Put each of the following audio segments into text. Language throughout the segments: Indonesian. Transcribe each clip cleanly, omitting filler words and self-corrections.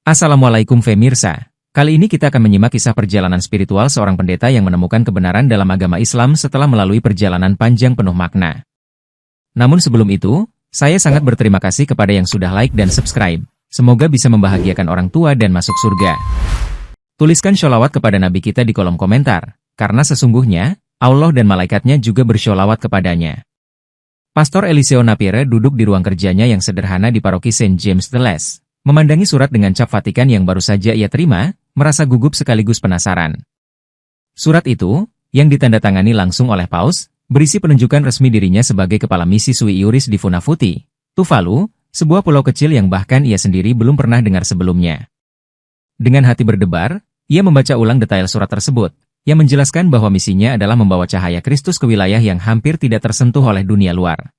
Assalamualaikum Femirsa. Kali ini kita akan menyimak kisah perjalanan spiritual seorang pendeta yang menemukan kebenaran dalam agama Islam setelah melalui perjalanan panjang penuh makna. Namun sebelum itu, saya sangat berterima kasih kepada yang sudah like dan subscribe. Semoga bisa membahagiakan orang tua dan masuk surga. Tuliskan sholawat kepada Nabi kita di kolom komentar, karena sesungguhnya, Allah dan malaikatnya juga bersholawat kepadanya. Pastor Eliseo Napier duduk di ruang kerjanya yang sederhana di paroki St. James the Less. Memandangi surat dengan cap Vatikan yang baru saja ia terima, merasa gugup sekaligus penasaran. Surat itu, yang ditandatangani langsung oleh Paus, berisi penunjukan resmi dirinya sebagai kepala misi Sui Iuris di Funafuti, Tuvalu, sebuah pulau kecil yang bahkan ia sendiri belum pernah dengar sebelumnya. Dengan hati berdebar, ia membaca ulang detail surat tersebut, yang menjelaskan bahwa misinya adalah membawa cahaya Kristus ke wilayah yang hampir tidak tersentuh oleh dunia luar.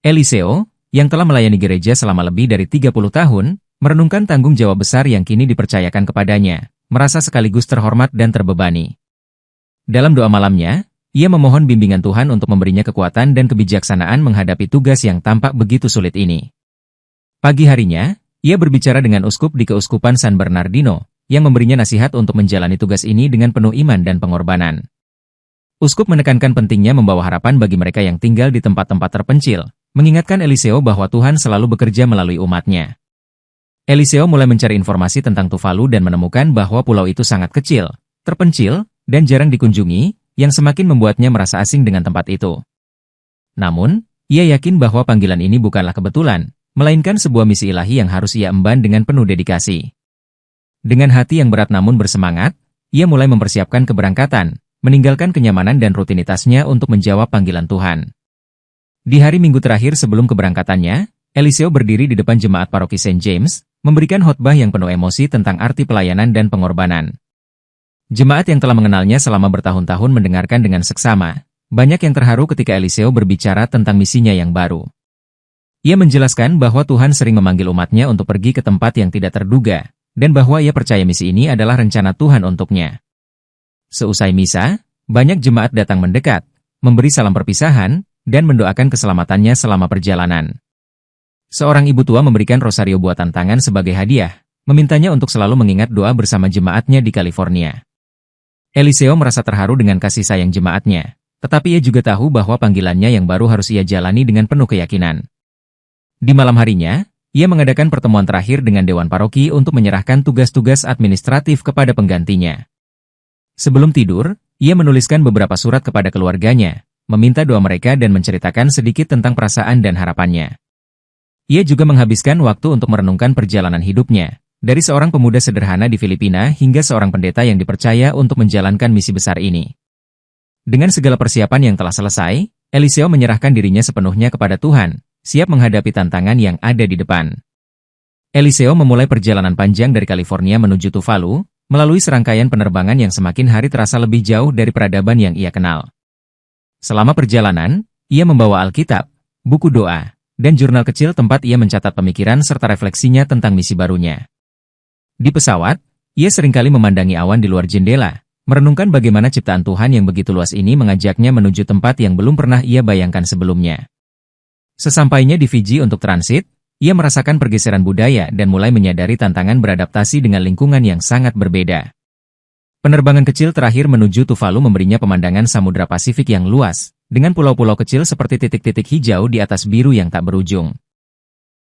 Eliseo, yang telah melayani gereja selama lebih dari 30 tahun, merenungkan tanggung jawab besar yang kini dipercayakan kepadanya, merasa sekaligus terhormat dan terbebani. Dalam doa malamnya, ia memohon bimbingan Tuhan untuk memberinya kekuatan dan kebijaksanaan menghadapi tugas yang tampak begitu sulit ini. Pagi harinya, ia berbicara dengan uskup di Keuskupan San Bernardino, yang memberinya nasihat untuk menjalani tugas ini dengan penuh iman dan pengorbanan. Uskup menekankan pentingnya membawa harapan bagi mereka yang tinggal di tempat-tempat terpencil, mengingatkan Eliseo bahwa Tuhan selalu bekerja melalui umatnya. Eliseo mulai mencari informasi tentang Tuvalu dan menemukan bahwa pulau itu sangat kecil, terpencil, dan jarang dikunjungi, yang semakin membuatnya merasa asing dengan tempat itu. Namun, ia yakin bahwa panggilan ini bukanlah kebetulan, melainkan sebuah misi ilahi yang harus ia emban dengan penuh dedikasi. Dengan hati yang berat namun bersemangat, ia mulai mempersiapkan keberangkatan, meninggalkan kenyamanan dan rutinitasnya untuk menjawab panggilan Tuhan. Di hari Minggu terakhir sebelum keberangkatannya, Eliseo berdiri di depan jemaat paroki St. James, memberikan khotbah yang penuh emosi tentang arti pelayanan dan pengorbanan. Jemaat yang telah mengenalnya selama bertahun-tahun mendengarkan dengan seksama, banyak yang terharu ketika Eliseo berbicara tentang misinya yang baru. Ia menjelaskan bahwa Tuhan sering memanggil umatnya untuk pergi ke tempat yang tidak terduga, dan bahwa ia percaya misi ini adalah rencana Tuhan untuknya. Seusai misa, banyak jemaat datang mendekat, memberi salam perpisahan, dan mendoakan keselamatannya selama perjalanan. Seorang ibu tua memberikan rosario buatan tangan sebagai hadiah, memintanya untuk selalu mengingat doa bersama jemaatnya di California. Eliseo merasa terharu dengan kasih sayang jemaatnya, tetapi ia juga tahu bahwa panggilannya yang baru harus ia jalani dengan penuh keyakinan. Di malam harinya, ia mengadakan pertemuan terakhir dengan Dewan Paroki untuk menyerahkan tugas-tugas administratif kepada penggantinya. Sebelum tidur, ia menuliskan beberapa surat kepada keluarganya, meminta doa mereka dan menceritakan sedikit tentang perasaan dan harapannya. Ia juga menghabiskan waktu untuk merenungkan perjalanan hidupnya, dari seorang pemuda sederhana di Filipina hingga seorang pendeta yang dipercaya untuk menjalankan misi besar ini. Dengan segala persiapan yang telah selesai, Eliseo menyerahkan dirinya sepenuhnya kepada Tuhan, siap menghadapi tantangan yang ada di depan. Eliseo memulai perjalanan panjang dari California menuju Tuvalu, melalui serangkaian penerbangan yang semakin hari terasa lebih jauh dari peradaban yang ia kenal. Selama perjalanan, ia membawa Alkitab, buku doa, dan jurnal kecil tempat ia mencatat pemikiran serta refleksinya tentang misi barunya. Di pesawat, ia seringkali memandangi awan di luar jendela, merenungkan bagaimana ciptaan Tuhan yang begitu luas ini mengajaknya menuju tempat yang belum pernah ia bayangkan sebelumnya. Sesampainya di Fiji untuk transit, ia merasakan pergeseran budaya dan mulai menyadari tantangan beradaptasi dengan lingkungan yang sangat berbeda. Penerbangan kecil terakhir menuju Tuvalu memberinya pemandangan Samudra Pasifik yang luas, dengan pulau-pulau kecil seperti titik-titik hijau di atas biru yang tak berujung.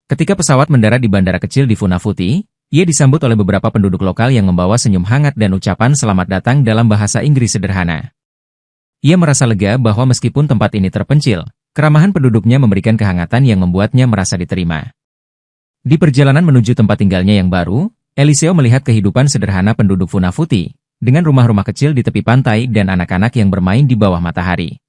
Ketika pesawat mendarat di bandara kecil di Funafuti, ia disambut oleh beberapa penduduk lokal yang membawa senyum hangat dan ucapan selamat datang dalam bahasa Inggris sederhana. Ia merasa lega bahwa meskipun tempat ini terpencil, keramahan penduduknya memberikan kehangatan yang membuatnya merasa diterima. Di perjalanan menuju tempat tinggalnya yang baru, Eliseo melihat kehidupan sederhana penduduk Funafuti, dengan rumah-rumah kecil di tepi pantai dan anak-anak yang bermain di bawah matahari.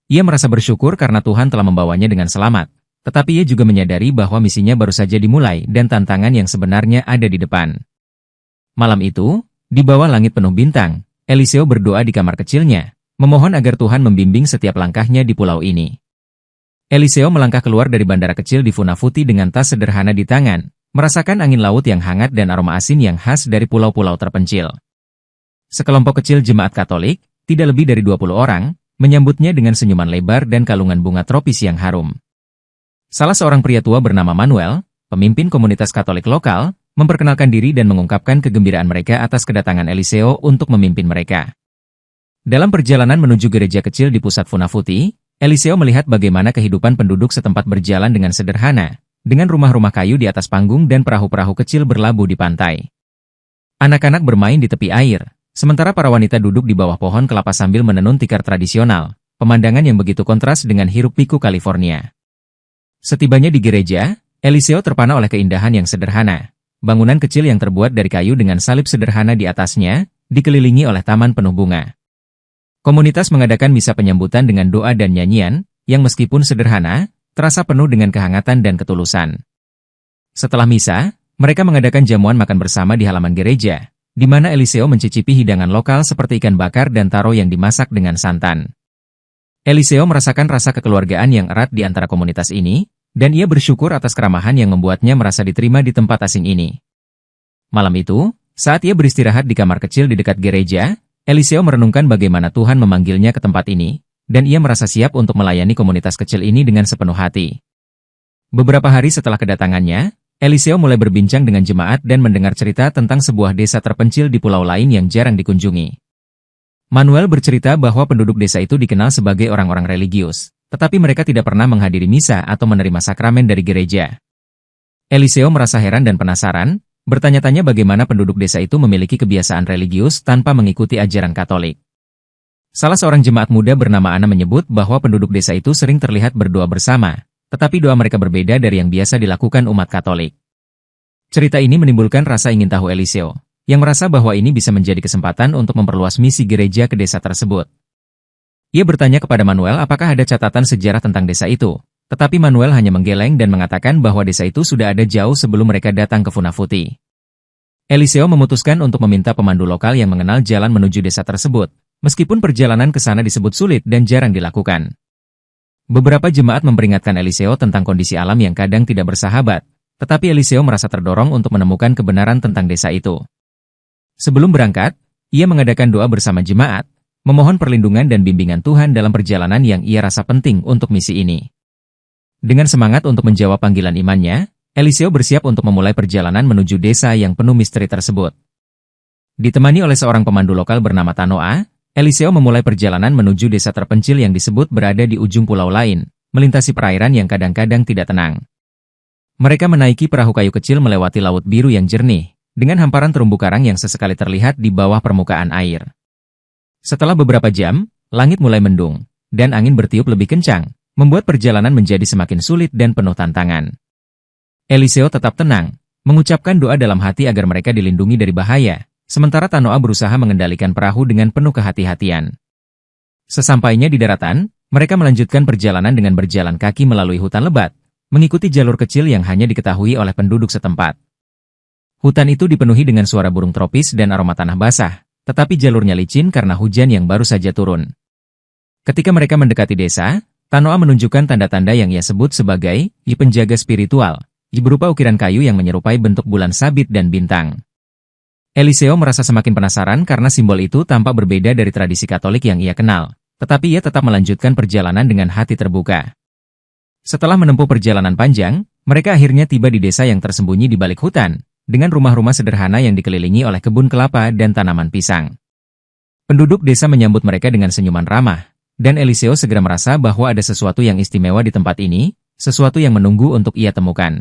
Ia merasa bersyukur karena Tuhan telah membawanya dengan selamat, tetapi ia juga menyadari bahwa misinya baru saja dimulai dan tantangan yang sebenarnya ada di depan. Malam itu, di bawah langit penuh bintang, Eliseo berdoa di kamar kecilnya, memohon agar Tuhan membimbing setiap langkahnya di pulau ini. Eliseo melangkah keluar dari bandara kecil di Funafuti dengan tas sederhana di tangan, merasakan angin laut yang hangat dan aroma asin yang khas dari pulau-pulau terpencil. Sekelompok kecil jemaat Katolik, tidak lebih dari 20 orang, menyambutnya dengan senyuman lebar dan kalungan bunga tropis yang harum. Salah seorang pria tua bernama Manuel, pemimpin komunitas Katolik lokal, memperkenalkan diri dan mengungkapkan kegembiraan mereka atas kedatangan Eliseo untuk memimpin mereka. Dalam perjalanan menuju gereja kecil di pusat Funafuti, Eliseo melihat bagaimana kehidupan penduduk setempat berjalan dengan sederhana, dengan rumah-rumah kayu di atas panggung dan perahu-perahu kecil berlabuh di pantai. Anak-anak bermain di tepi air, sementara para wanita duduk di bawah pohon kelapa sambil menenun tikar tradisional, pemandangan yang begitu kontras dengan hiruk-pikuk California. Setibanya di gereja, Eliseo terpana oleh keindahan yang sederhana. Bangunan kecil yang terbuat dari kayu dengan salib sederhana di atasnya, dikelilingi oleh taman penuh bunga. Komunitas mengadakan misa penyambutan dengan doa dan nyanyian, yang meskipun sederhana, terasa penuh dengan kehangatan dan ketulusan. Setelah misa, mereka mengadakan jamuan makan bersama di halaman gereja, di mana Eliseo mencicipi hidangan lokal seperti ikan bakar dan taro yang dimasak dengan santan. Eliseo merasakan rasa kekeluargaan yang erat di antara komunitas ini, dan ia bersyukur atas keramahan yang membuatnya merasa diterima di tempat asing ini. Malam itu, saat ia beristirahat di kamar kecil di dekat gereja, Eliseo merenungkan bagaimana Tuhan memanggilnya ke tempat ini, dan ia merasa siap untuk melayani komunitas kecil ini dengan sepenuh hati. Beberapa hari setelah kedatangannya, Eliseo mulai berbincang dengan jemaat dan mendengar cerita tentang sebuah desa terpencil di pulau lain yang jarang dikunjungi. Manuel bercerita bahwa penduduk desa itu dikenal sebagai orang-orang religius, tetapi mereka tidak pernah menghadiri misa atau menerima sakramen dari gereja. Eliseo merasa heran dan penasaran, bertanya-tanya bagaimana penduduk desa itu memiliki kebiasaan religius tanpa mengikuti ajaran Katolik. Salah seorang jemaat muda bernama Ana menyebut bahwa penduduk desa itu sering terlihat berdoa bersama, tetapi doa mereka berbeda dari yang biasa dilakukan umat Katolik. Cerita ini menimbulkan rasa ingin tahu Eliseo, yang merasa bahwa ini bisa menjadi kesempatan untuk memperluas misi gereja ke desa tersebut. Ia bertanya kepada Manuel apakah ada catatan sejarah tentang desa itu, tetapi Manuel hanya menggeleng dan mengatakan bahwa desa itu sudah ada jauh sebelum mereka datang ke Funafuti. Eliseo memutuskan untuk meminta pemandu lokal yang mengenal jalan menuju desa tersebut, meskipun perjalanan ke sana disebut sulit dan jarang dilakukan. Beberapa jemaat memperingatkan Eliseo tentang kondisi alam yang kadang tidak bersahabat, tetapi Eliseo merasa terdorong untuk menemukan kebenaran tentang desa itu. Sebelum berangkat, ia mengadakan doa bersama jemaat, memohon perlindungan dan bimbingan Tuhan dalam perjalanan yang ia rasa penting untuk misi ini. Dengan semangat untuk menjawab panggilan imannya, Eliseo bersiap untuk memulai perjalanan menuju desa yang penuh misteri tersebut. Ditemani oleh seorang pemandu lokal bernama Tanoa, Eliseo memulai perjalanan menuju desa terpencil yang disebut berada di ujung pulau lain, melintasi perairan yang kadang-kadang tidak tenang. Mereka menaiki perahu kayu kecil melewati laut biru yang jernih, dengan hamparan terumbu karang yang sesekali terlihat di bawah permukaan air. Setelah beberapa jam, langit mulai mendung, dan angin bertiup lebih kencang, membuat perjalanan menjadi semakin sulit dan penuh tantangan. Eliseo tetap tenang, mengucapkan doa dalam hati agar mereka dilindungi dari bahaya, sementara Tanoa berusaha mengendalikan perahu dengan penuh kehati-hatian. Sesampainya di daratan, mereka melanjutkan perjalanan dengan berjalan kaki melalui hutan lebat, mengikuti jalur kecil yang hanya diketahui oleh penduduk setempat. Hutan itu dipenuhi dengan suara burung tropis dan aroma tanah basah, tetapi jalurnya licin karena hujan yang baru saja turun. Ketika mereka mendekati desa, Tanoa menunjukkan tanda-tanda yang ia sebut sebagai penjaga spiritual, berupa ukiran kayu yang menyerupai bentuk bulan sabit dan bintang. Eliseo merasa semakin penasaran karena simbol itu tampak berbeda dari tradisi Katolik yang ia kenal, tetapi ia tetap melanjutkan perjalanan dengan hati terbuka. Setelah menempuh perjalanan panjang, mereka akhirnya tiba di desa yang tersembunyi di balik hutan, dengan rumah-rumah sederhana yang dikelilingi oleh kebun kelapa dan tanaman pisang. Penduduk desa menyambut mereka dengan senyuman ramah, dan Eliseo segera merasa bahwa ada sesuatu yang istimewa di tempat ini, sesuatu yang menunggu untuk ia temukan.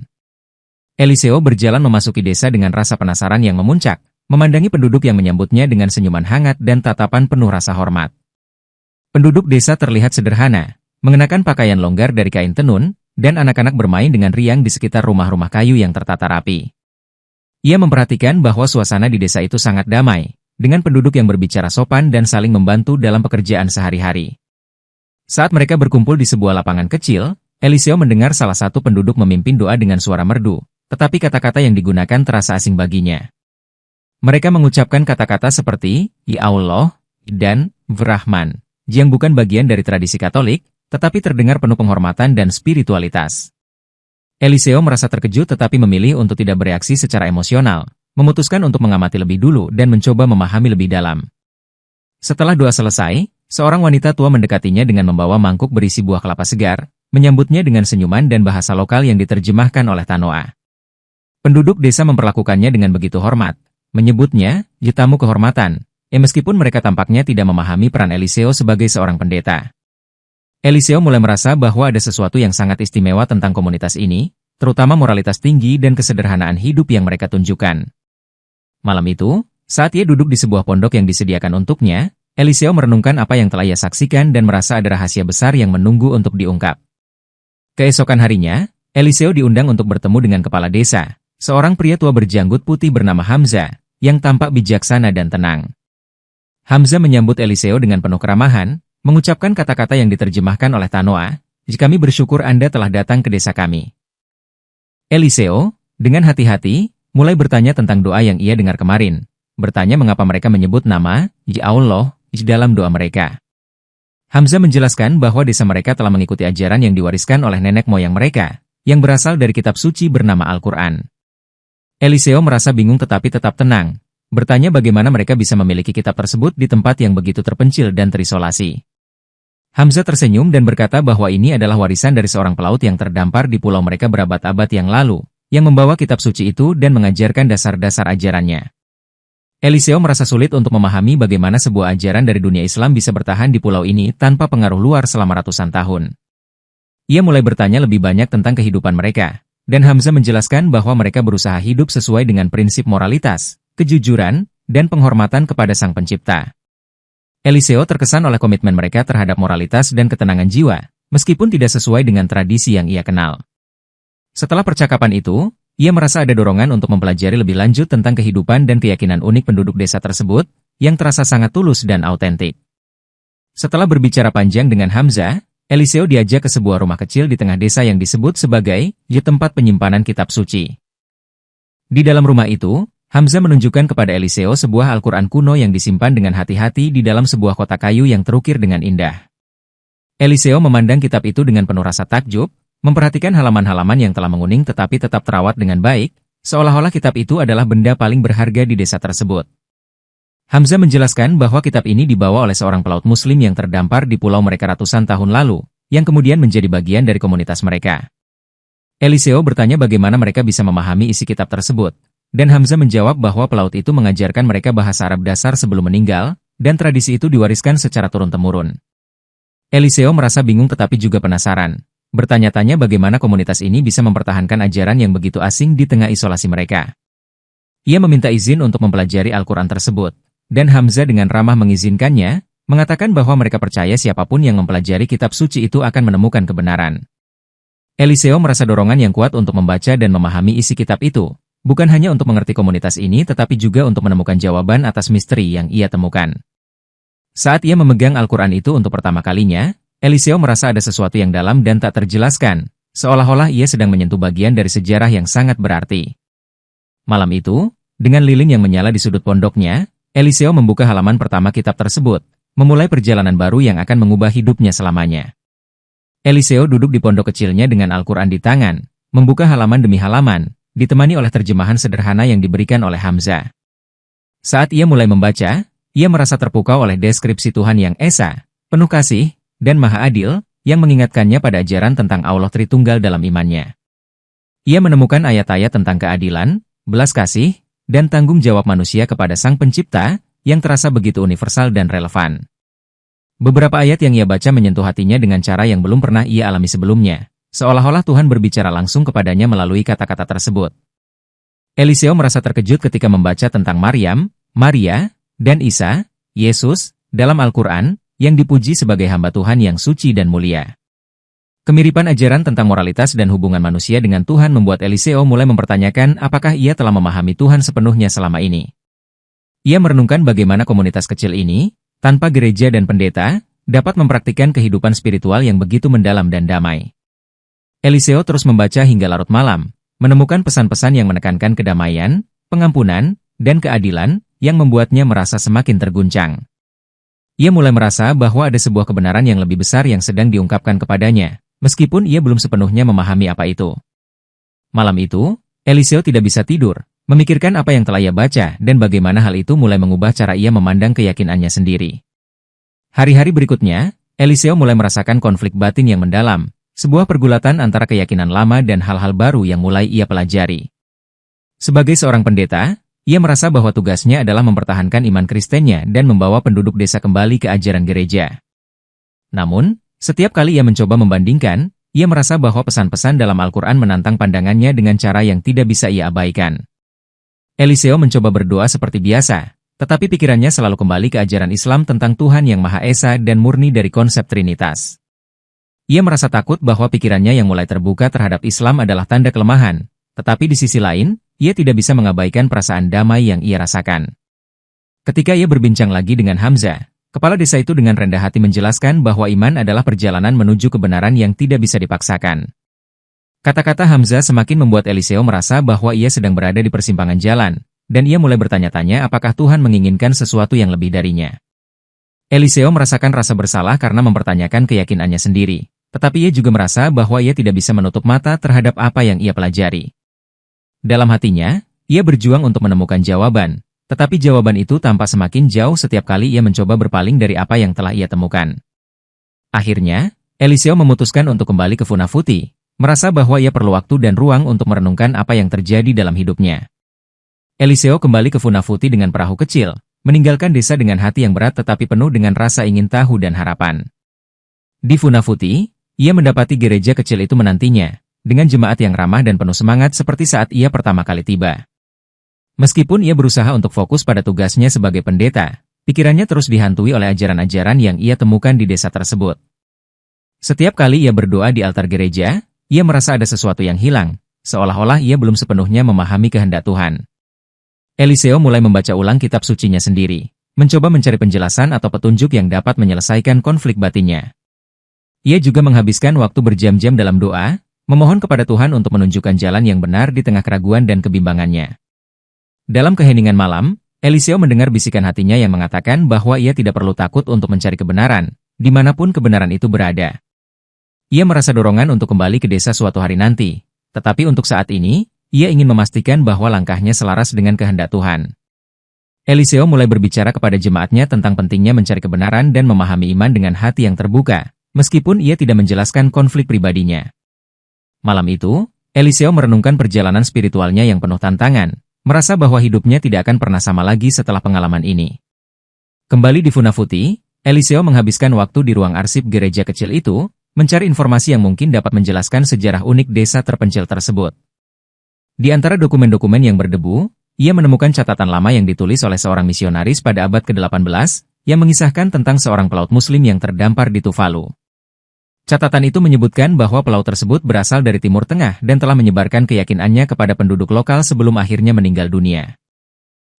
Eliseo berjalan memasuki desa dengan rasa penasaran yang memuncak, memandangi penduduk yang menyambutnya dengan senyuman hangat dan tatapan penuh rasa hormat. Penduduk desa terlihat sederhana, mengenakan pakaian longgar dari kain tenun, dan anak-anak bermain dengan riang di sekitar rumah-rumah kayu yang tertata rapi. Ia memperhatikan bahwa suasana di desa itu sangat damai, dengan penduduk yang berbicara sopan dan saling membantu dalam pekerjaan sehari-hari. Saat mereka berkumpul di sebuah lapangan kecil, Eliseo mendengar salah satu penduduk memimpin doa dengan suara merdu, tetapi kata-kata yang digunakan terasa asing baginya. Mereka mengucapkan kata-kata seperti, Ya Allah, dan Vrahman, yang bukan bagian dari tradisi Katolik, tetapi terdengar penuh penghormatan dan spiritualitas. Eliseo merasa terkejut tetapi memilih untuk tidak bereaksi secara emosional, memutuskan untuk mengamati lebih dulu dan mencoba memahami lebih dalam. Setelah doa selesai, seorang wanita tua mendekatinya dengan membawa mangkuk berisi buah kelapa segar, menyambutnya dengan senyuman dan bahasa lokal yang diterjemahkan oleh Tanoa. Penduduk desa memperlakukannya dengan begitu hormat, menyebutnya tamu kehormatan, meskipun mereka tampaknya tidak memahami peran Eliseo sebagai seorang pendeta. Eliseo mulai merasa bahwa ada sesuatu yang sangat istimewa tentang komunitas ini, terutama moralitas tinggi dan kesederhanaan hidup yang mereka tunjukkan. Malam itu, saat ia duduk di sebuah pondok yang disediakan untuknya, Eliseo merenungkan apa yang telah ia saksikan dan merasa ada rahasia besar yang menunggu untuk diungkap. Keesokan harinya, Eliseo diundang untuk bertemu dengan kepala desa, seorang pria tua berjanggut putih bernama Hamzah, yang tampak bijaksana dan tenang. Hamzah menyambut Eliseo dengan penuh keramahan, mengucapkan kata-kata yang diterjemahkan oleh Tanoa, "Kami bersyukur Anda telah datang ke desa kami." Eliseo, dengan hati-hati, mulai bertanya tentang doa yang ia dengar kemarin, bertanya mengapa mereka menyebut nama Allah dalam doa mereka. Hamzah menjelaskan bahwa desa mereka telah mengikuti ajaran yang diwariskan oleh nenek moyang mereka, yang berasal dari kitab suci bernama Al-Quran. Eliseo merasa bingung tetapi tetap tenang, bertanya bagaimana mereka bisa memiliki kitab tersebut di tempat yang begitu terpencil dan terisolasi. Hamzah tersenyum dan berkata bahwa ini adalah warisan dari seorang pelaut yang terdampar di pulau mereka berabad-abad yang lalu, yang membawa kitab suci itu dan mengajarkan dasar-dasar ajarannya. Eliseo merasa sulit untuk memahami bagaimana sebuah ajaran dari dunia Islam bisa bertahan di pulau ini tanpa pengaruh luar selama ratusan tahun. Ia mulai bertanya lebih banyak tentang kehidupan mereka, dan Hamzah menjelaskan bahwa mereka berusaha hidup sesuai dengan prinsip moralitas, kejujuran, dan penghormatan kepada Sang Pencipta. Eliseo terkesan oleh komitmen mereka terhadap moralitas dan ketenangan jiwa, meskipun tidak sesuai dengan tradisi yang ia kenal. Setelah percakapan itu, ia merasa ada dorongan untuk mempelajari lebih lanjut tentang kehidupan dan keyakinan unik penduduk desa tersebut, yang terasa sangat tulus dan autentik. Setelah berbicara panjang dengan Hamzah, Eliseo diajak ke sebuah rumah kecil di tengah desa yang disebut sebagai tempat penyimpanan kitab suci. Di dalam rumah itu, Hamzah menunjukkan kepada Eliseo sebuah Al-Quran kuno yang disimpan dengan hati-hati di dalam sebuah kotak kayu yang terukir dengan indah. Eliseo memandang kitab itu dengan penuh rasa takjub, memperhatikan halaman-halaman yang telah menguning tetapi tetap terawat dengan baik, seolah-olah kitab itu adalah benda paling berharga di desa tersebut. Hamzah menjelaskan bahwa kitab ini dibawa oleh seorang pelaut muslim yang terdampar di pulau mereka ratusan tahun lalu, yang kemudian menjadi bagian dari komunitas mereka. Eliseo bertanya bagaimana mereka bisa memahami isi kitab tersebut, dan Hamzah menjawab bahwa pelaut itu mengajarkan mereka bahasa Arab dasar sebelum meninggal, dan tradisi itu diwariskan secara turun-temurun. Eliseo merasa bingung tetapi juga penasaran, bertanya-tanya bagaimana komunitas ini bisa mempertahankan ajaran yang begitu asing di tengah isolasi mereka. Ia meminta izin untuk mempelajari Al-Quran tersebut, dan Hamzah dengan ramah mengizinkannya, mengatakan bahwa mereka percaya siapapun yang mempelajari kitab suci itu akan menemukan kebenaran. Eliseo merasa dorongan yang kuat untuk membaca dan memahami isi kitab itu, bukan hanya untuk mengerti komunitas ini tetapi juga untuk menemukan jawaban atas misteri yang ia temukan. Saat ia memegang Al-Quran itu untuk pertama kalinya, Eliseo merasa ada sesuatu yang dalam dan tak terjelaskan, seolah-olah ia sedang menyentuh bagian dari sejarah yang sangat berarti. Malam itu, dengan lilin yang menyala di sudut pondoknya, Eliseo membuka halaman pertama kitab tersebut, memulai perjalanan baru yang akan mengubah hidupnya selamanya. Eliseo duduk di pondok kecilnya dengan Al-Quran di tangan, membuka halaman demi halaman, ditemani oleh terjemahan sederhana yang diberikan oleh Hamzah. Saat ia mulai membaca, ia merasa terpukau oleh deskripsi Tuhan yang esa, penuh kasih, dan maha adil, yang mengingatkannya pada ajaran tentang Allah Tritunggal dalam imannya. Ia menemukan ayat-ayat tentang keadilan, belas kasih, dan tanggung jawab manusia kepada Sang Pencipta, yang terasa begitu universal dan relevan. Beberapa ayat yang ia baca menyentuh hatinya dengan cara yang belum pernah ia alami sebelumnya, seolah-olah Tuhan berbicara langsung kepadanya melalui kata-kata tersebut. Eliseo merasa terkejut ketika membaca tentang Maryam, Maria, dan Isa, Yesus, dalam Al-Quran, yang dipuji sebagai hamba Tuhan yang suci dan mulia. Kemiripan ajaran tentang moralitas dan hubungan manusia dengan Tuhan membuat Eliseo mulai mempertanyakan apakah ia telah memahami Tuhan sepenuhnya selama ini. Ia merenungkan bagaimana komunitas kecil ini, tanpa gereja dan pendeta, dapat mempraktikkan kehidupan spiritual yang begitu mendalam dan damai. Eliseo terus membaca hingga larut malam, menemukan pesan-pesan yang menekankan kedamaian, pengampunan, dan keadilan, yang membuatnya merasa semakin terguncang. Ia mulai merasa bahwa ada sebuah kebenaran yang lebih besar yang sedang diungkapkan kepadanya, meskipun ia belum sepenuhnya memahami apa itu. Malam itu, Eliseo tidak bisa tidur, memikirkan apa yang telah ia baca dan bagaimana hal itu mulai mengubah cara ia memandang keyakinannya sendiri. Hari-hari berikutnya, Eliseo mulai merasakan konflik batin yang mendalam, sebuah pergulatan antara keyakinan lama dan hal-hal baru yang mulai ia pelajari. Sebagai seorang pendeta, ia merasa bahwa tugasnya adalah mempertahankan iman Kristennya dan membawa penduduk desa kembali ke ajaran gereja. Namun, setiap kali ia mencoba membandingkan, ia merasa bahwa pesan-pesan dalam Al-Quran menantang pandangannya dengan cara yang tidak bisa ia abaikan. Eliseo mencoba berdoa seperti biasa, tetapi pikirannya selalu kembali ke ajaran Islam tentang Tuhan yang Maha Esa dan murni dari konsep Trinitas. Ia merasa takut bahwa pikirannya yang mulai terbuka terhadap Islam adalah tanda kelemahan, tetapi di sisi lain, ia tidak bisa mengabaikan perasaan damai yang ia rasakan. Ketika ia berbincang lagi dengan Hamzah, kepala desa itu dengan rendah hati menjelaskan bahwa iman adalah perjalanan menuju kebenaran yang tidak bisa dipaksakan. Kata-kata Hamzah semakin membuat Eliseo merasa bahwa ia sedang berada di persimpangan jalan, dan ia mulai bertanya-tanya apakah Tuhan menginginkan sesuatu yang lebih darinya. Eliseo merasakan rasa bersalah karena mempertanyakan keyakinannya sendiri, tetapi ia juga merasa bahwa ia tidak bisa menutup mata terhadap apa yang ia pelajari. Dalam hatinya, ia berjuang untuk menemukan jawaban, tetapi jawaban itu tampak semakin jauh setiap kali ia mencoba berpaling dari apa yang telah ia temukan. Akhirnya, Eliseo memutuskan untuk kembali ke Funafuti, merasa bahwa ia perlu waktu dan ruang untuk merenungkan apa yang terjadi dalam hidupnya. Eliseo kembali ke Funafuti dengan perahu kecil, meninggalkan desa dengan hati yang berat tetapi penuh dengan rasa ingin tahu dan harapan. Di Funafuti, ia mendapati gereja kecil itu menantinya, dengan jemaat yang ramah dan penuh semangat seperti saat ia pertama kali tiba. Meskipun ia berusaha untuk fokus pada tugasnya sebagai pendeta, pikirannya terus dihantui oleh ajaran-ajaran yang ia temukan di desa tersebut. Setiap kali ia berdoa di altar gereja, ia merasa ada sesuatu yang hilang, seolah-olah ia belum sepenuhnya memahami kehendak Tuhan. Eliseo mulai membaca ulang kitab sucinya sendiri, mencoba mencari penjelasan atau petunjuk yang dapat menyelesaikan konflik batinnya. Ia juga menghabiskan waktu berjam-jam dalam doa, memohon kepada Tuhan untuk menunjukkan jalan yang benar di tengah keraguan dan kebimbangannya. Dalam keheningan malam, Eliseo mendengar bisikan hatinya yang mengatakan bahwa ia tidak perlu takut untuk mencari kebenaran, dimanapun kebenaran itu berada. Ia merasa dorongan untuk kembali ke desa suatu hari nanti, tetapi untuk saat ini, ia ingin memastikan bahwa langkahnya selaras dengan kehendak Tuhan. Eliseo mulai berbicara kepada jemaatnya tentang pentingnya mencari kebenaran dan memahami iman dengan hati yang terbuka, meskipun ia tidak menjelaskan konflik pribadinya. Malam itu, Eliseo merenungkan perjalanan spiritualnya yang penuh tantangan, merasa bahwa hidupnya tidak akan pernah sama lagi setelah pengalaman ini. Kembali di Funafuti, Eliseo menghabiskan waktu di ruang arsip gereja kecil itu, mencari informasi yang mungkin dapat menjelaskan sejarah unik desa terpencil tersebut. Di antara dokumen-dokumen yang berdebu, ia menemukan catatan lama yang ditulis oleh seorang misionaris pada abad ke-18, yang mengisahkan tentang seorang pelaut muslim yang terdampar di Tuvalu. Catatan itu menyebutkan bahwa pelaut tersebut berasal dari Timur Tengah dan telah menyebarkan keyakinannya kepada penduduk lokal sebelum akhirnya meninggal dunia.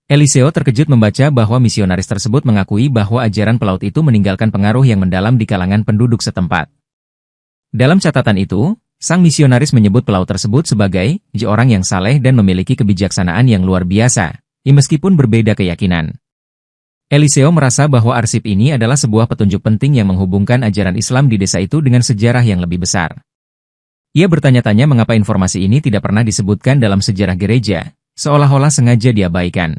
Eliseo terkejut membaca bahwa misionaris tersebut mengakui bahwa ajaran pelaut itu meninggalkan pengaruh yang mendalam di kalangan penduduk setempat. Dalam catatan itu, sang misionaris menyebut pelaut tersebut sebagai orang yang saleh dan memiliki kebijaksanaan yang luar biasa, meskipun berbeda keyakinan. Eliseo merasa bahwa arsip ini adalah sebuah petunjuk penting yang menghubungkan ajaran Islam di desa itu dengan sejarah yang lebih besar. Ia bertanya-tanya mengapa informasi ini tidak pernah disebutkan dalam sejarah gereja, seolah-olah sengaja diabaikan.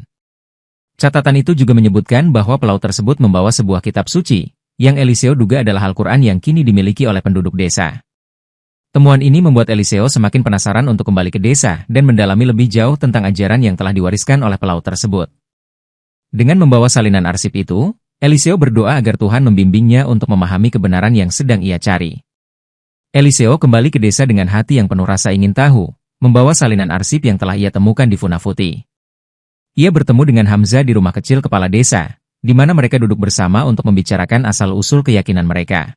Catatan itu juga menyebutkan bahwa pelaut tersebut membawa sebuah kitab suci, yang Eliseo duga adalah Al-Quran yang kini dimiliki oleh penduduk desa. Temuan ini membuat Eliseo semakin penasaran untuk kembali ke desa dan mendalami lebih jauh tentang ajaran yang telah diwariskan oleh pelaut tersebut. Dengan membawa salinan arsip itu, Eliseo berdoa agar Tuhan membimbingnya untuk memahami kebenaran yang sedang ia cari. Eliseo kembali ke desa dengan hati yang penuh rasa ingin tahu, membawa salinan arsip yang telah ia temukan di Funafuti. Ia bertemu dengan Hamzah di rumah kecil kepala desa, di mana mereka duduk bersama untuk membicarakan asal-usul keyakinan mereka.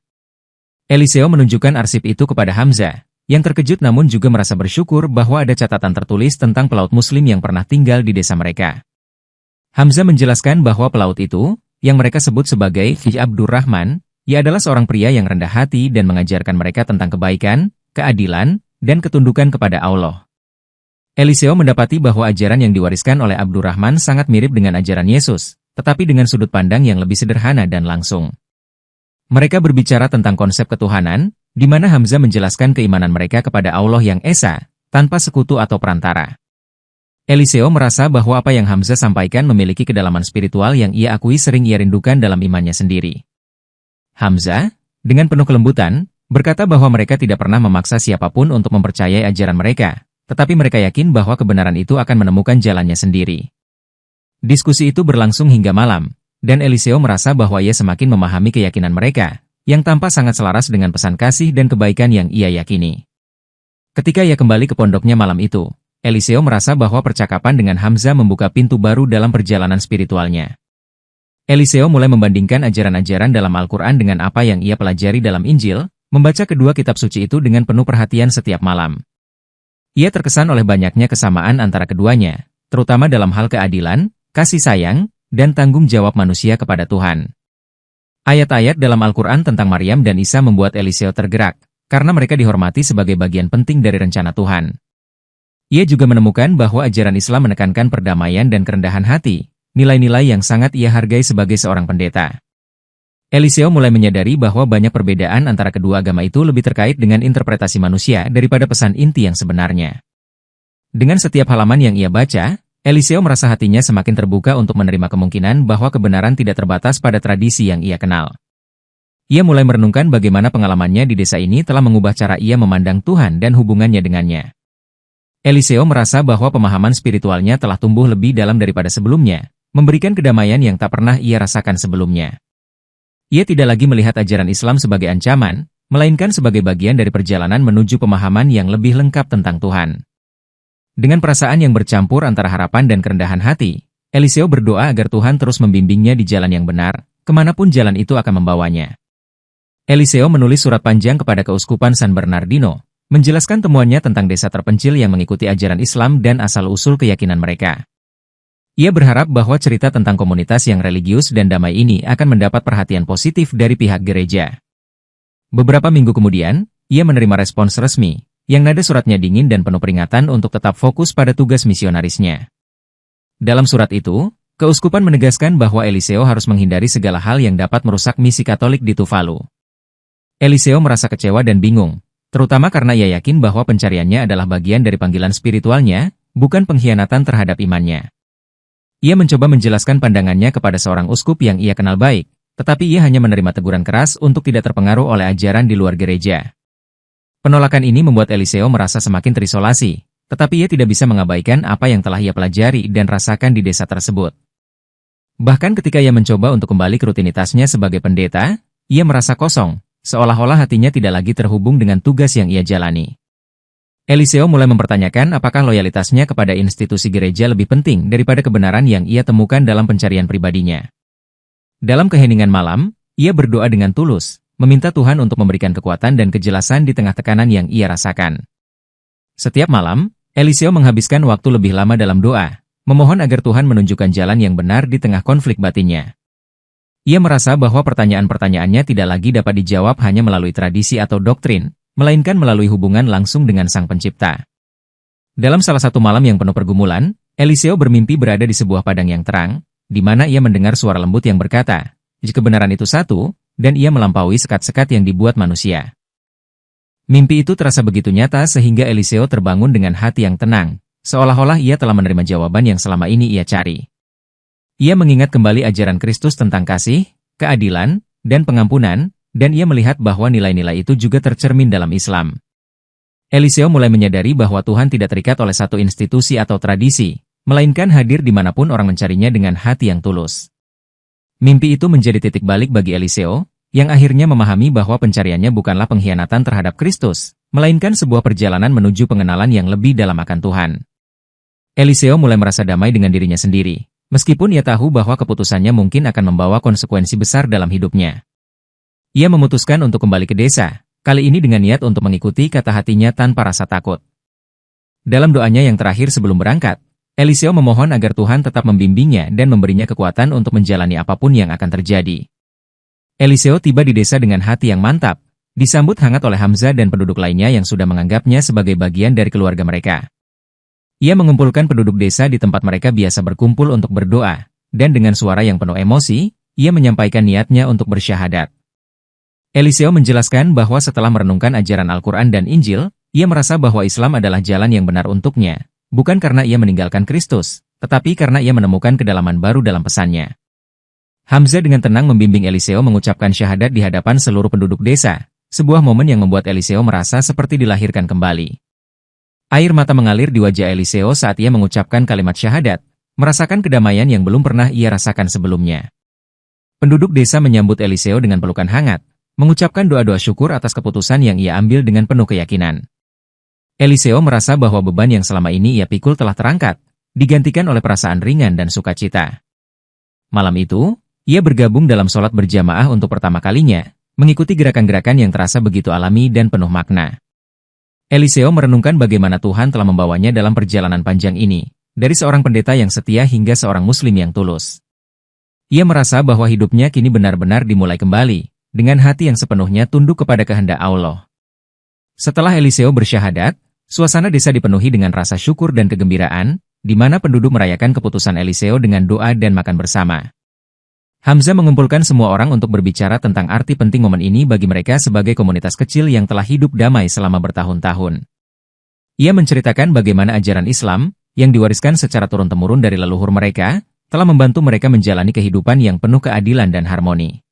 Eliseo menunjukkan arsip itu kepada Hamzah, yang terkejut namun juga merasa bersyukur bahwa ada catatan tertulis tentang pelaut muslim yang pernah tinggal di desa mereka. Hamzah menjelaskan bahwa pelaut itu, yang mereka sebut sebagai Abdurrahman, ia adalah seorang pria yang rendah hati dan mengajarkan mereka tentang kebaikan, keadilan, dan ketundukan kepada Allah. Eliseo mendapati bahwa ajaran yang diwariskan oleh Abdurrahman sangat mirip dengan ajaran Yesus, tetapi dengan sudut pandang yang lebih sederhana dan langsung. Mereka berbicara tentang konsep ketuhanan, di mana Hamzah menjelaskan keimanan mereka kepada Allah yang Esa, tanpa sekutu atau perantara. Eliseo merasa bahwa apa yang Hamzah sampaikan memiliki kedalaman spiritual yang ia akui sering ia rindukan dalam imannya sendiri. Hamzah, dengan penuh kelembutan, berkata bahwa mereka tidak pernah memaksa siapapun untuk mempercayai ajaran mereka, tetapi mereka yakin bahwa kebenaran itu akan menemukan jalannya sendiri. Diskusi itu berlangsung hingga malam, dan Eliseo merasa bahwa ia semakin memahami keyakinan mereka, yang tampak sangat selaras dengan pesan kasih dan kebaikan yang ia yakini. Ketika ia kembali ke pondoknya malam itu, Eliseo merasa bahwa percakapan dengan Hamzah membuka pintu baru dalam perjalanan spiritualnya. Eliseo mulai membandingkan ajaran-ajaran dalam Al-Quran dengan apa yang ia pelajari dalam Injil, membaca kedua kitab suci itu dengan penuh perhatian setiap malam. Ia terkesan oleh banyaknya kesamaan antara keduanya, terutama dalam hal keadilan, kasih sayang, dan tanggung jawab manusia kepada Tuhan. Ayat-ayat dalam Al-Quran tentang Maryam dan Isa membuat Eliseo tergerak, karena mereka dihormati sebagai bagian penting dari rencana Tuhan. Ia juga menemukan bahwa ajaran Islam menekankan perdamaian dan kerendahan hati, nilai-nilai yang sangat ia hargai sebagai seorang pendeta. Eliseo mulai menyadari bahwa banyak perbedaan antara kedua agama itu lebih terkait dengan interpretasi manusia daripada pesan inti yang sebenarnya. Dengan setiap halaman yang ia baca, Eliseo merasa hatinya semakin terbuka untuk menerima kemungkinan bahwa kebenaran tidak terbatas pada tradisi yang ia kenal. Ia mulai merenungkan bagaimana pengalamannya di desa ini telah mengubah cara ia memandang Tuhan dan hubungannya dengannya. Eliseo merasa bahwa pemahaman spiritualnya telah tumbuh lebih dalam daripada sebelumnya, memberikan kedamaian yang tak pernah ia rasakan sebelumnya. Ia tidak lagi melihat ajaran Islam sebagai ancaman, melainkan sebagai bagian dari perjalanan menuju pemahaman yang lebih lengkap tentang Tuhan. Dengan perasaan yang bercampur antara harapan dan kerendahan hati, Eliseo berdoa agar Tuhan terus membimbingnya di jalan yang benar, kemanapun jalan itu akan membawanya. Eliseo menulis surat panjang kepada Keuskupan San Bernardino, menjelaskan temuannya tentang desa terpencil yang mengikuti ajaran Islam dan asal-usul keyakinan mereka. Ia berharap bahwa cerita tentang komunitas yang religius dan damai ini akan mendapat perhatian positif dari pihak gereja. Beberapa minggu kemudian, ia menerima respons resmi, yang nada suratnya dingin dan penuh peringatan untuk tetap fokus pada tugas misionarisnya. Dalam surat itu, Keuskupan menegaskan bahwa Eliseo harus menghindari segala hal yang dapat merusak misi Katolik di Tuvalu. Eliseo merasa kecewa dan bingung, terutama karena ia yakin bahwa pencariannya adalah bagian dari panggilan spiritualnya, bukan pengkhianatan terhadap imannya. Ia mencoba menjelaskan pandangannya kepada seorang uskup yang ia kenal baik, tetapi ia hanya menerima teguran keras untuk tidak terpengaruh oleh ajaran di luar gereja. Penolakan ini membuat Eliseo merasa semakin terisolasi, tetapi ia tidak bisa mengabaikan apa yang telah ia pelajari dan rasakan di desa tersebut. Bahkan ketika ia mencoba untuk kembali ke rutinitasnya sebagai pendeta, ia merasa kosong, seolah-olah hatinya tidak lagi terhubung dengan tugas yang ia jalani. Eliseo mulai mempertanyakan apakah loyalitasnya kepada institusi gereja lebih penting daripada kebenaran yang ia temukan dalam pencarian pribadinya. Dalam keheningan malam, ia berdoa dengan tulus, meminta Tuhan untuk memberikan kekuatan dan kejelasan di tengah tekanan yang ia rasakan. Setiap malam, Eliseo menghabiskan waktu lebih lama dalam doa, memohon agar Tuhan menunjukkan jalan yang benar di tengah konflik batinnya. Ia merasa bahwa pertanyaan-pertanyaannya tidak lagi dapat dijawab hanya melalui tradisi atau doktrin, melainkan melalui hubungan langsung dengan Sang Pencipta. Dalam salah satu malam yang penuh pergumulan, Eliseo bermimpi berada di sebuah padang yang terang, di mana ia mendengar suara lembut yang berkata, "Jika kebenaran itu satu," dan ia melampaui sekat-sekat yang dibuat manusia. Mimpi itu terasa begitu nyata sehingga Eliseo terbangun dengan hati yang tenang, seolah-olah ia telah menerima jawaban yang selama ini ia cari. Ia mengingat kembali ajaran Kristus tentang kasih, keadilan, dan pengampunan, dan ia melihat bahwa nilai-nilai itu juga tercermin dalam Islam. Eliseo mulai menyadari bahwa Tuhan tidak terikat oleh satu institusi atau tradisi, melainkan hadir dimanapun orang mencarinya dengan hati yang tulus. Mimpi itu menjadi titik balik bagi Eliseo, yang akhirnya memahami bahwa pencariannya bukanlah pengkhianatan terhadap Kristus, melainkan sebuah perjalanan menuju pengenalan yang lebih dalam akan Tuhan. Eliseo mulai merasa damai dengan dirinya sendiri, meskipun ia tahu bahwa keputusannya mungkin akan membawa konsekuensi besar dalam hidupnya. Ia memutuskan untuk kembali ke desa, kali ini dengan niat untuk mengikuti kata hatinya tanpa rasa takut. Dalam doanya yang terakhir sebelum berangkat, Eliseo memohon agar Tuhan tetap membimbingnya dan memberinya kekuatan untuk menjalani apapun yang akan terjadi. Eliseo tiba di desa dengan hati yang mantap, disambut hangat oleh Hamzah dan penduduk lainnya yang sudah menganggapnya sebagai bagian dari keluarga mereka. Ia mengumpulkan penduduk desa di tempat mereka biasa berkumpul untuk berdoa, dan dengan suara yang penuh emosi, ia menyampaikan niatnya untuk bersyahadat. Eliseo menjelaskan bahwa setelah merenungkan ajaran Al-Quran dan Injil, ia merasa bahwa Islam adalah jalan yang benar untuknya, bukan karena ia meninggalkan Kristus, tetapi karena ia menemukan kedalaman baru dalam pesannya. Hamzah dengan tenang membimbing Eliseo mengucapkan syahadat di hadapan seluruh penduduk desa, sebuah momen yang membuat Eliseo merasa seperti dilahirkan kembali. Air mata mengalir di wajah Eliseo saat ia mengucapkan kalimat syahadat, merasakan kedamaian yang belum pernah ia rasakan sebelumnya. Penduduk desa menyambut Eliseo dengan pelukan hangat, mengucapkan doa-doa syukur atas keputusan yang ia ambil dengan penuh keyakinan. Eliseo merasa bahwa beban yang selama ini ia pikul telah terangkat, digantikan oleh perasaan ringan dan sukacita. Malam itu, ia bergabung dalam sholat berjamaah untuk pertama kalinya, mengikuti gerakan-gerakan yang terasa begitu alami dan penuh makna. Eliseo merenungkan bagaimana Tuhan telah membawanya dalam perjalanan panjang ini, dari seorang pendeta yang setia hingga seorang muslim yang tulus. Ia merasa bahwa hidupnya kini benar-benar dimulai kembali, dengan hati yang sepenuhnya tunduk kepada kehendak Allah. Setelah Eliseo bersyahadat, suasana desa dipenuhi dengan rasa syukur dan kegembiraan, di mana penduduk merayakan keputusan Eliseo dengan doa dan makan bersama. Hamzah mengumpulkan semua orang untuk berbicara tentang arti penting momen ini bagi mereka sebagai komunitas kecil yang telah hidup damai selama bertahun-tahun. Ia menceritakan bagaimana ajaran Islam, yang diwariskan secara turun-temurun dari leluhur mereka, telah membantu mereka menjalani kehidupan yang penuh keadilan dan harmoni.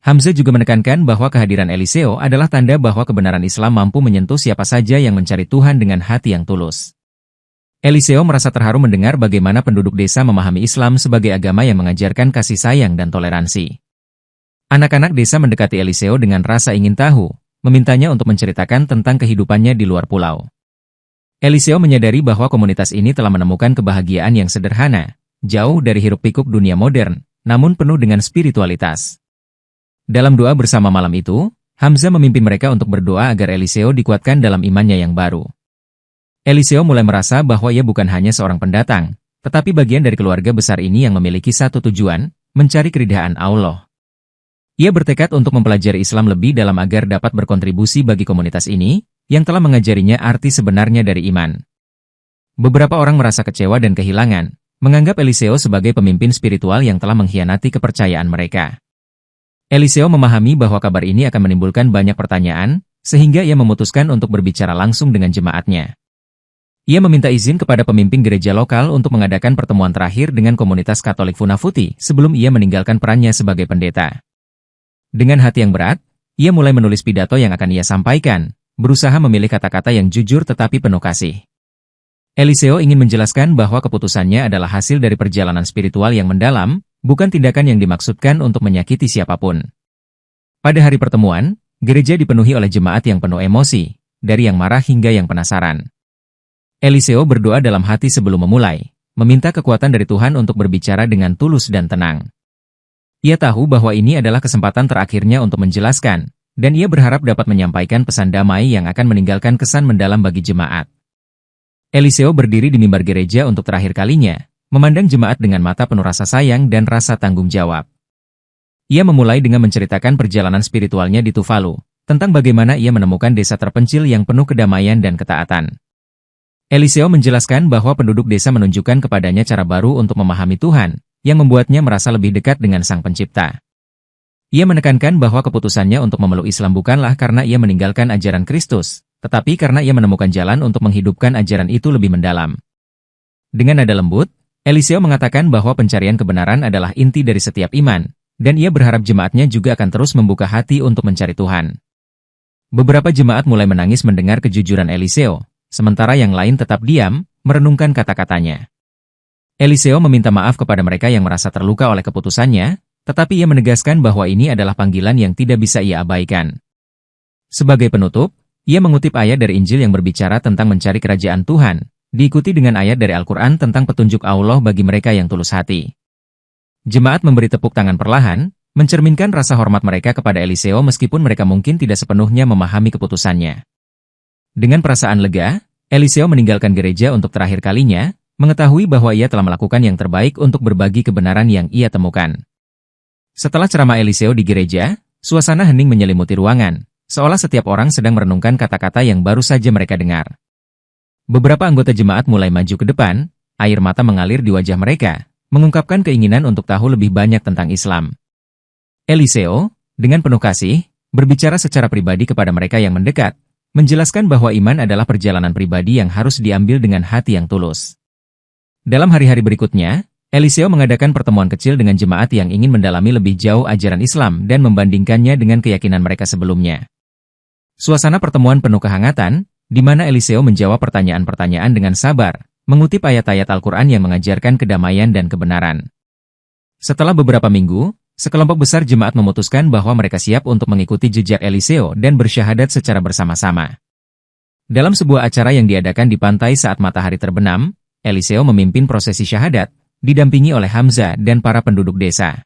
Hamzah juga menekankan bahwa kehadiran Eliseo adalah tanda bahwa kebenaran Islam mampu menyentuh siapa saja yang mencari Tuhan dengan hati yang tulus. Eliseo merasa terharu mendengar bagaimana penduduk desa memahami Islam sebagai agama yang mengajarkan kasih sayang dan toleransi. Anak-anak desa mendekati Eliseo dengan rasa ingin tahu, memintanya untuk menceritakan tentang kehidupannya di luar pulau. Eliseo menyadari bahwa komunitas ini telah menemukan kebahagiaan yang sederhana, jauh dari hiruk-pikuk dunia modern, namun penuh dengan spiritualitas. Dalam doa bersama malam itu, Hamzah memimpin mereka untuk berdoa agar Eliseo dikuatkan dalam imannya yang baru. Eliseo mulai merasa bahwa ia bukan hanya seorang pendatang, tetapi bagian dari keluarga besar ini yang memiliki satu tujuan, mencari keridhaan Allah. Ia bertekad untuk mempelajari Islam lebih dalam agar dapat berkontribusi bagi komunitas ini, yang telah mengajarinya arti sebenarnya dari iman. Beberapa orang merasa kecewa dan kehilangan, menganggap Eliseo sebagai pemimpin spiritual yang telah mengkhianati kepercayaan mereka. Eliseo memahami bahwa kabar ini akan menimbulkan banyak pertanyaan, sehingga ia memutuskan untuk berbicara langsung dengan jemaatnya. Ia meminta izin kepada pemimpin gereja lokal untuk mengadakan pertemuan terakhir dengan komunitas Katolik Funafuti sebelum ia meninggalkan perannya sebagai pendeta. Dengan hati yang berat, ia mulai menulis pidato yang akan ia sampaikan, berusaha memilih kata-kata yang jujur tetapi penuh kasih. Eliseo ingin menjelaskan bahwa keputusannya adalah hasil dari perjalanan spiritual yang mendalam, bukan tindakan yang dimaksudkan untuk menyakiti siapapun. Pada hari pertemuan, gereja dipenuhi oleh jemaat yang penuh emosi, dari yang marah hingga yang penasaran. Eliseo berdoa dalam hati sebelum memulai, meminta kekuatan dari Tuhan untuk berbicara dengan tulus dan tenang. Ia tahu bahwa ini adalah kesempatan terakhirnya untuk menjelaskan, dan ia berharap dapat menyampaikan pesan damai yang akan meninggalkan kesan mendalam bagi jemaat. Eliseo berdiri di mimbar gereja untuk terakhir kalinya, memandang jemaat dengan mata penuh rasa sayang dan rasa tanggung jawab. Ia memulai dengan menceritakan perjalanan spiritualnya di Tuvalu, tentang bagaimana ia menemukan desa terpencil yang penuh kedamaian dan ketaatan. Eliseo menjelaskan bahwa penduduk desa menunjukkan kepadanya cara baru untuk memahami Tuhan, yang membuatnya merasa lebih dekat dengan Sang Pencipta. Ia menekankan bahwa keputusannya untuk memeluk Islam bukanlah karena ia meninggalkan ajaran Kristus, tetapi karena ia menemukan jalan untuk menghidupkan ajaran itu lebih mendalam. Dengan nada lembut, Eliseo mengatakan bahwa pencarian kebenaran adalah inti dari setiap iman, dan ia berharap jemaatnya juga akan terus membuka hati untuk mencari Tuhan. Beberapa jemaat mulai menangis mendengar kejujuran Eliseo, sementara yang lain tetap diam, merenungkan kata-katanya. Eliseo meminta maaf kepada mereka yang merasa terluka oleh keputusannya, tetapi ia menegaskan bahwa ini adalah panggilan yang tidak bisa ia abaikan. Sebagai penutup, ia mengutip ayat dari Injil yang berbicara tentang mencari kerajaan Tuhan, diikuti dengan ayat dari Al-Quran tentang petunjuk Allah bagi mereka yang tulus hati. Jemaat memberi tepuk tangan perlahan, mencerminkan rasa hormat mereka kepada Eliseo meskipun mereka mungkin tidak sepenuhnya memahami keputusannya. Dengan perasaan lega, Eliseo meninggalkan gereja untuk terakhir kalinya, mengetahui bahwa ia telah melakukan yang terbaik untuk berbagi kebenaran yang ia temukan. Setelah ceramah Eliseo di gereja, suasana hening menyelimuti ruangan, seolah setiap orang sedang merenungkan kata-kata yang baru saja mereka dengar. Beberapa anggota jemaat mulai maju ke depan, air mata mengalir di wajah mereka, mengungkapkan keinginan untuk tahu lebih banyak tentang Islam. Eliseo, dengan penuh kasih, berbicara secara pribadi kepada mereka yang mendekat, menjelaskan bahwa iman adalah perjalanan pribadi yang harus diambil dengan hati yang tulus. Dalam hari-hari berikutnya, Eliseo mengadakan pertemuan kecil dengan jemaat yang ingin mendalami lebih jauh ajaran Islam dan membandingkannya dengan keyakinan mereka sebelumnya. Suasana pertemuan penuh kehangatan, di mana Eliseo menjawab pertanyaan-pertanyaan dengan sabar, mengutip ayat-ayat Al-Quran yang mengajarkan kedamaian dan kebenaran. Setelah beberapa minggu, sekelompok besar jemaat memutuskan bahwa mereka siap untuk mengikuti jejak Eliseo dan bersyahadat secara bersama-sama. Dalam sebuah acara yang diadakan di pantai saat matahari terbenam, Eliseo memimpin prosesi syahadat, didampingi oleh Hamzah dan para penduduk desa.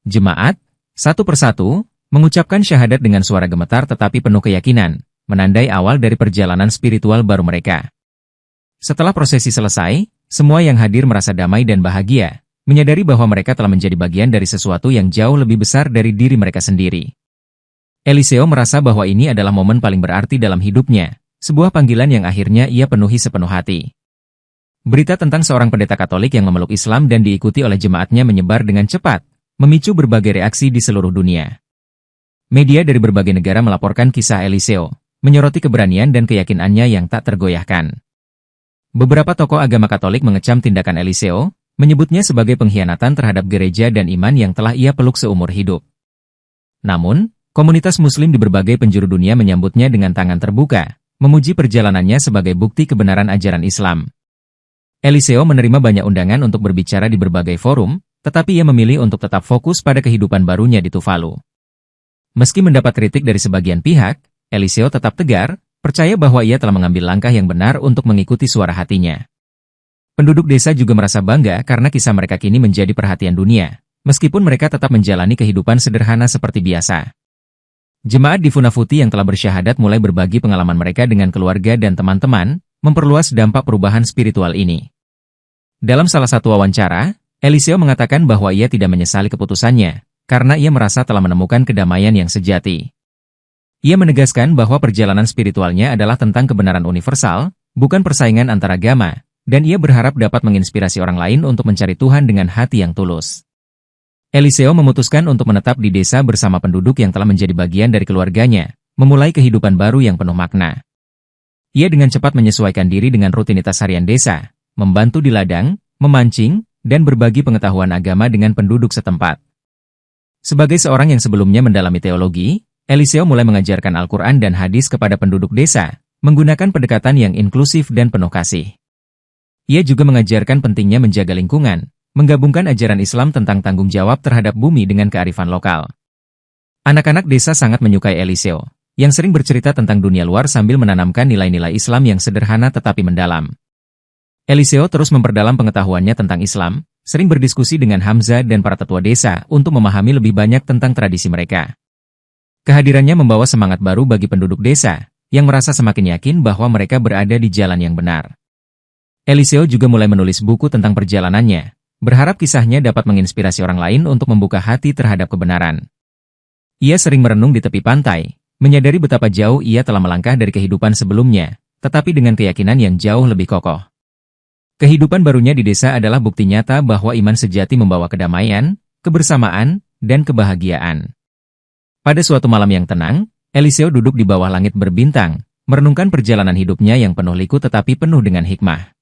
Jemaat, satu persatu, mengucapkan syahadat dengan suara gemetar tetapi penuh keyakinan, menandai awal dari perjalanan spiritual baru mereka. Setelah prosesi selesai, semua yang hadir merasa damai dan bahagia, menyadari bahwa mereka telah menjadi bagian dari sesuatu yang jauh lebih besar dari diri mereka sendiri. Eliseo merasa bahwa ini adalah momen paling berarti dalam hidupnya, sebuah panggilan yang akhirnya ia penuhi sepenuh hati. Berita tentang seorang pendeta Katolik yang memeluk Islam dan diikuti oleh jemaatnya menyebar dengan cepat, memicu berbagai reaksi di seluruh dunia. Media dari berbagai negara melaporkan kisah Eliseo, menyoroti keberanian dan keyakinannya yang tak tergoyahkan. Beberapa tokoh agama Katolik mengecam tindakan Eliseo, menyebutnya sebagai pengkhianatan terhadap gereja dan iman yang telah ia peluk seumur hidup. Namun, komunitas Muslim di berbagai penjuru dunia menyambutnya dengan tangan terbuka, memuji perjalanannya sebagai bukti kebenaran ajaran Islam. Eliseo menerima banyak undangan untuk berbicara di berbagai forum, tetapi ia memilih untuk tetap fokus pada kehidupan barunya di Tuvalu. Meski mendapat kritik dari sebagian pihak, Eliseo tetap tegar, percaya bahwa ia telah mengambil langkah yang benar untuk mengikuti suara hatinya. Penduduk desa juga merasa bangga karena kisah mereka kini menjadi perhatian dunia, meskipun mereka tetap menjalani kehidupan sederhana seperti biasa. Jemaat di Funafuti yang telah bersyahadat mulai berbagi pengalaman mereka dengan keluarga dan teman-teman, memperluas dampak perubahan spiritual ini. Dalam salah satu wawancara, Eliseo mengatakan bahwa ia tidak menyesali keputusannya, karena ia merasa telah menemukan kedamaian yang sejati. Ia menegaskan bahwa perjalanan spiritualnya adalah tentang kebenaran universal, bukan persaingan antar agama, dan ia berharap dapat menginspirasi orang lain untuk mencari Tuhan dengan hati yang tulus. Eliseo memutuskan untuk menetap di desa bersama penduduk yang telah menjadi bagian dari keluarganya, memulai kehidupan baru yang penuh makna. Ia dengan cepat menyesuaikan diri dengan rutinitas harian desa, membantu di ladang, memancing, dan berbagi pengetahuan agama dengan penduduk setempat. Sebagai seorang yang sebelumnya mendalami teologi, Eliseo mulai mengajarkan Al-Quran dan hadis kepada penduduk desa, menggunakan pendekatan yang inklusif dan penuh kasih. Ia juga mengajarkan pentingnya menjaga lingkungan, menggabungkan ajaran Islam tentang tanggung jawab terhadap bumi dengan kearifan lokal. Anak-anak desa sangat menyukai Eliseo, yang sering bercerita tentang dunia luar sambil menanamkan nilai-nilai Islam yang sederhana tetapi mendalam. Eliseo terus memperdalam pengetahuannya tentang Islam, sering berdiskusi dengan Hamzah dan para tetua desa untuk memahami lebih banyak tentang tradisi mereka. Kehadirannya membawa semangat baru bagi penduduk desa, yang merasa semakin yakin bahwa mereka berada di jalan yang benar. Eliseo juga mulai menulis buku tentang perjalanannya, berharap kisahnya dapat menginspirasi orang lain untuk membuka hati terhadap kebenaran. Ia sering merenung di tepi pantai, menyadari betapa jauh ia telah melangkah dari kehidupan sebelumnya, tetapi dengan keyakinan yang jauh lebih kokoh. Kehidupan barunya di desa adalah bukti nyata bahwa iman sejati membawa kedamaian, kebersamaan, dan kebahagiaan. Pada suatu malam yang tenang, Eliseo duduk di bawah langit berbintang, merenungkan perjalanan hidupnya yang penuh liku tetapi penuh dengan hikmah.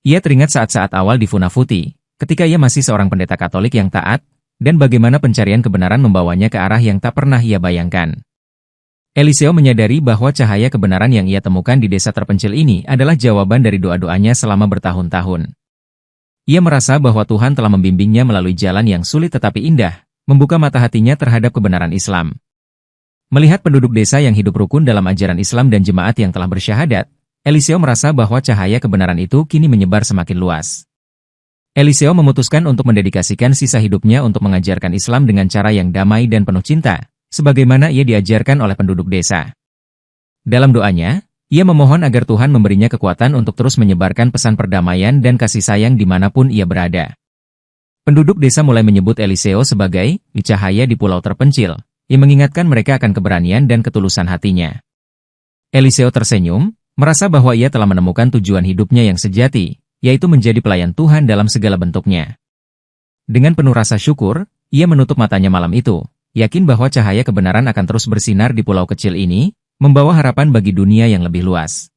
Ia teringat saat-saat awal di Funafuti, ketika ia masih seorang pendeta Katolik yang taat, dan bagaimana pencarian kebenaran membawanya ke arah yang tak pernah ia bayangkan. Eliseo menyadari bahwa cahaya kebenaran yang ia temukan di desa terpencil ini adalah jawaban dari doa-doanya selama bertahun-tahun. Ia merasa bahwa Tuhan telah membimbingnya melalui jalan yang sulit tetapi indah, membuka mata hatinya terhadap kebenaran Islam. Melihat penduduk desa yang hidup rukun dalam ajaran Islam dan jemaat yang telah bersyahadat, Eliseo merasa bahwa cahaya kebenaran itu kini menyebar semakin luas. Eliseo memutuskan untuk mendedikasikan sisa hidupnya untuk mengajarkan Islam dengan cara yang damai dan penuh cinta, sebagaimana ia diajarkan oleh penduduk desa. Dalam doanya, ia memohon agar Tuhan memberinya kekuatan untuk terus menyebarkan pesan perdamaian dan kasih sayang dimanapun ia berada. Penduduk desa mulai menyebut Eliseo sebagai cahaya di pulau terpencil, yang mengingatkan mereka akan keberanian dan ketulusan hatinya. Eliseo tersenyum, merasa bahwa ia telah menemukan tujuan hidupnya yang sejati, yaitu menjadi pelayan Tuhan dalam segala bentuknya. Dengan penuh rasa syukur, ia menutup matanya malam itu, yakin bahwa cahaya kebenaran akan terus bersinar di pulau kecil ini, membawa harapan bagi dunia yang lebih luas.